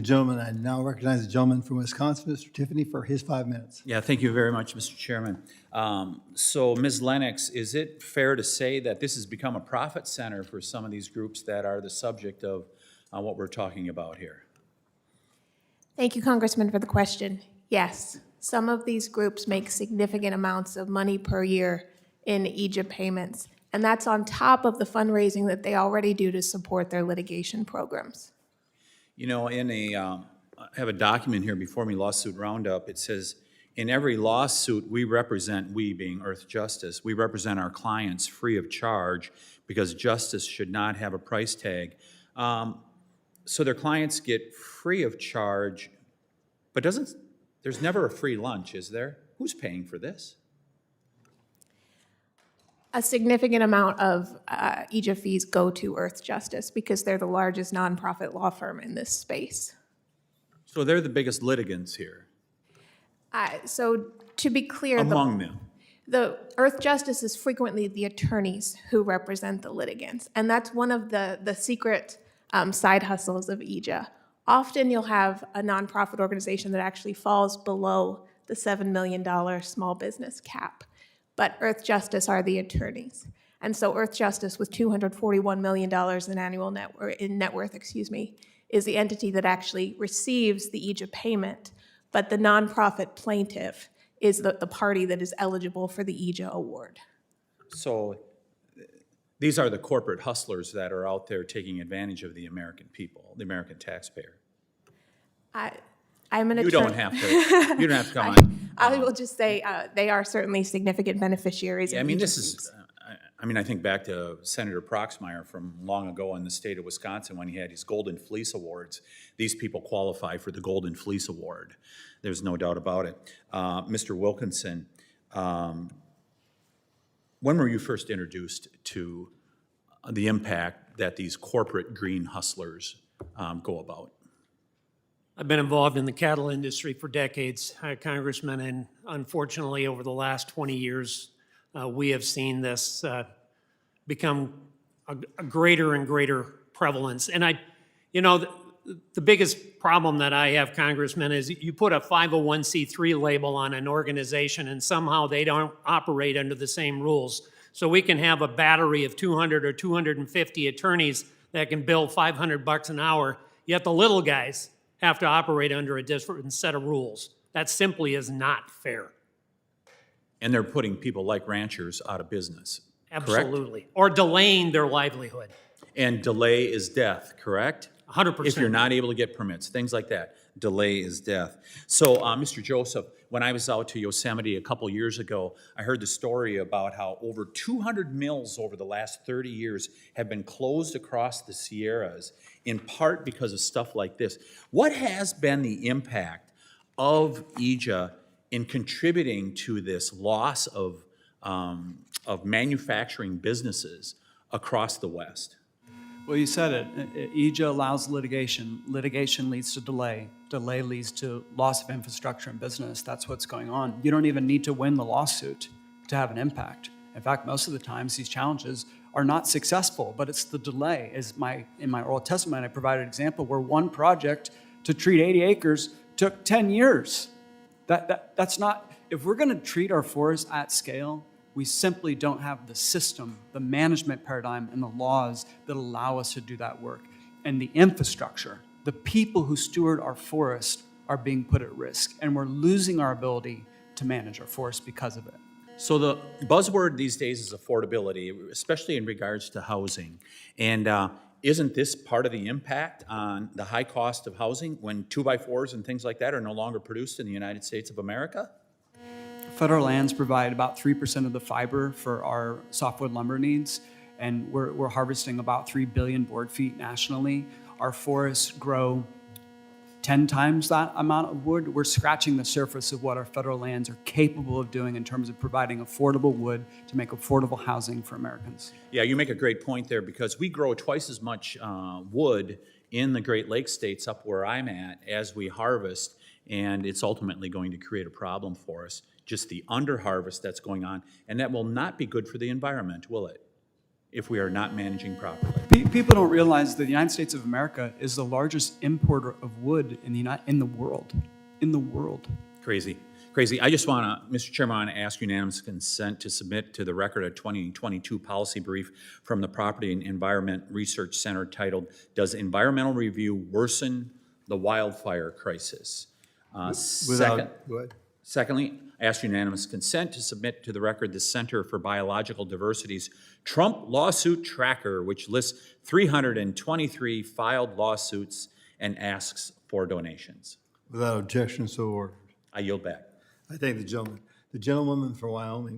Gentlemen, I now recognize the gentleman from Wisconsin, Mr. Tiffany, for his 5 minutes. Yeah, thank you very much, Mr. Chairman. So, Ms. Lennox, is it fair to say that this has become a profit center for some of these groups that are the subject of what we're talking about here? Thank you, Congressman, for the question. Yes, some of these groups make significant amounts of money per year in EAJA payments, and that's on top of the fundraising that they already do to support their litigation programs. You know, I have a document here before me, Lawsuit Roundup. It says, in every lawsuit, we being Earth Justice, we represent our clients free of charge because justice should not have a price tag. So their clients get free of charge, but there's never a free lunch, is there? Who's paying for this? A significant amount of EAJA fees go to Earth Justice because they're the largest nonprofit law firm in this space. So they're the biggest litigants here. So to be clear, Among them. the Earth Justice is frequently the attorneys who represent the litigants, and that's one of the secret side hustles of EAJA. Often you'll have a nonprofit organization that actually falls below the $7 million small business cap, but Earth Justice are the attorneys. And so Earth Justice, with $241 million in annual net worth, is the entity that actually receives the EAJA payment, but the nonprofit plaintiff is the party that is eligible for the EAJA award. So these are the corporate hustlers that are out there taking advantage of the American people, the American taxpayer. I'm an attorney. You don't have to come on. I will just say they are certainly significant beneficiaries. Yeah, of I mean, EAJA this fees. is, I think back to Senator Proxmire from long ago in the state of Wisconsin when he had his Golden Fleece Awards. These people qualify for the Golden Fleece Award. There's no doubt about it. Mr. Wilkinson, when were you first introduced to the impact that these corporate green hustlers go about? I've been involved in the cattle industry for decades, Congressman, and unfortunately over the last 20 years, we have seen this become a greater and greater prevalence. And the biggest problem that I have, Congressman, is you put a 501c3 label on an organization and somehow they don't operate under the same rules. So we can have a battery of 200 or 250 attorneys that can bill $500 an hour, yet the little guys have to operate under a different set of rules. That simply is not fair. And they're putting people like ranchers out of business, Absolutely. Correct? Or delaying their livelihood. And delay is death, correct? 100%. If you're not able to get permits, things like that. Delay is death. So, Mr. Joseph, when I was out to Yosemite a couple years ago, I heard the story about how over 200 mills over the last 30 years have been closed across the Sierras, in part because of stuff like this. What has been the impact of EAJA in contributing to this loss of manufacturing businesses across the West? Well, you said it. EAJA allows litigation. Litigation leads to delay. Delay leads to loss of infrastructure and business. That's what's going on. You don't even need to win the lawsuit to have an impact. In fact, most of the times these challenges are not successful, but it's the delay. In my oral testimony, I provided an example where one project to treat 80 acres took 10 years. That's not, if we're going to treat our forests at scale, we simply don't have the system, the management paradigm, and the laws that allow us to do that work. And the infrastructure, the people who steward our forest are being put at risk, and we're losing our ability to manage our forest because of it. So the buzzword these days is affordability, especially in regards to housing. And isn't this part of the impact on the high cost of housing when 2x4s and things like that are no longer produced in the United States of America? Federal lands provide about 3% of the fiber for our softwood lumber needs, and we're harvesting about 3 billion board feet nationally. Our forests grow 10 times that amount of wood. We're scratching the surface of what our federal lands are capable of doing in terms of providing affordable wood to make affordable housing for Americans. Yeah, you make a great point there because we grow twice as much wood in the Great Lakes states up where I'm at as we harvest, and it's ultimately going to create a problem for us. Just the underharvest that's going on, and that will not be good for the environment, will it? if we are not managing properly. People don't realize that the United States of America is the largest importer of wood in the world. In the world. Crazy, crazy. I just want to, Mr. Chairman, I want to ask unanimous consent to submit to the record a 2022 policy brief from the Property and Environment Research Center titled, "Does Environmental Review Worsen the Wildfire Crisis?" Second, Go ahead. Secondly, I ask unanimous consent to submit to the record the Center for Biological Diversity's Trump Lawsuit Tracker, which lists 323 filed lawsuits and asks for donations. Without objection, so ordered. I yield back. I thank the gentleman from Wyoming.